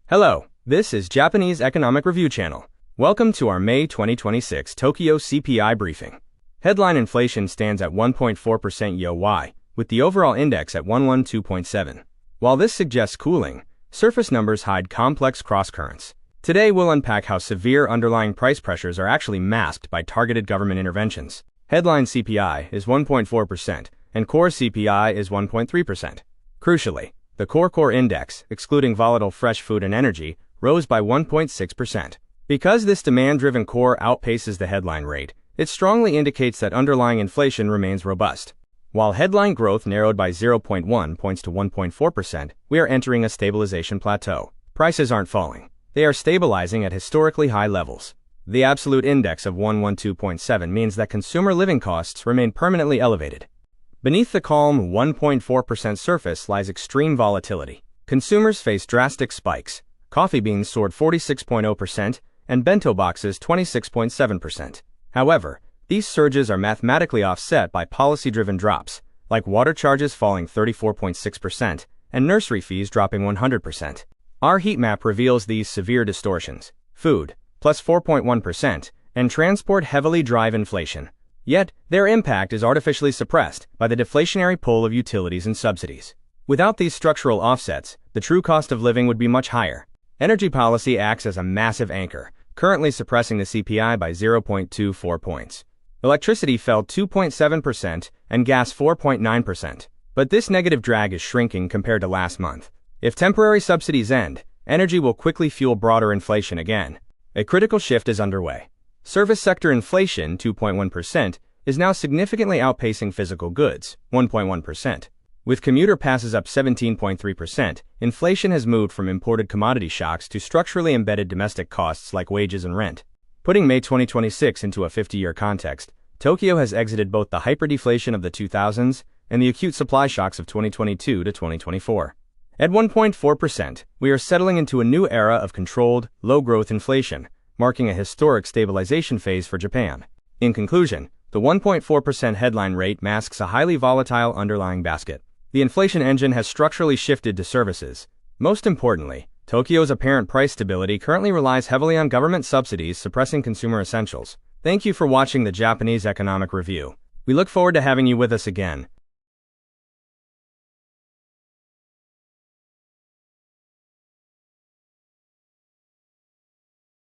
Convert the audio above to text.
Hello, this is Japanese Economic Review Channel. Welcome to our May 2026 Tokyo CPI briefing. Headline inflation stands at 1.4% YoY, with the overall index at 112.7. While this suggests cooling, surface numbers hide complex crosscurrents. Today we'll unpack how severe underlying price pressures are actually masked by targeted government interventions. Headline CPI is 1.4%, and core CPI is 1.3%. Crucially, the core index, excluding volatile fresh food and energy, rose by 1.6%. Because this demand-driven core outpaces the headline rate, it strongly indicates that underlying inflation remains robust. While headline growth narrowed by 0.1 points to 1.4%, we are entering a stabilization plateau. Prices aren't falling. They are stabilizing at historically high levels. The absolute index of 112.7 means that consumer living costs remain permanently elevated. Beneath the calm 1.4% surface lies extreme volatility. Consumers face drastic spikes. Coffee beans soared 46.0% and bento boxes 26.7%. However, these surges are mathematically offset by policy-driven drops, like water charges falling 34.6% and nursery fees dropping 100%. Our heat map reveals these severe distortions. Food, plus 4.1%, and transport heavily drive inflation. Yet, their impact is artificially suppressed by the deflationary pull of utilities and subsidies. Without these structural offsets, the true cost of living would be much higher. Energy policy acts as a massive anchor, currently suppressing the CPI by 0.24 points. Electricity fell 2.7% and gas 4.9%. But this negative drag is shrinking compared to last month. If temporary subsidies end, energy will quickly fuel broader inflation again. A critical shift is underway. Service sector inflation, 2.1%, is now significantly outpacing physical goods, 1.1%. With commuter passes up 17.3%, inflation has moved from imported commodity shocks to structurally embedded domestic costs like wages and rent. Putting May 2026 into a 50-year context, Tokyo has exited both the hyperdeflation of the 2000s and the acute supply shocks of 2022 to 2024. At 1.4%, we are settling into a new era of controlled, low-growth inflation, marking a historic stabilization phase for Japan. In conclusion, the 1.4% headline rate masks a highly volatile underlying basket. The inflation engine has structurally shifted to services. Most importantly, Tokyo's apparent price stability currently relies heavily on government subsidies suppressing consumer essentials. Thank you for watching the Japanese Economic Review. We look forward to having you with us again.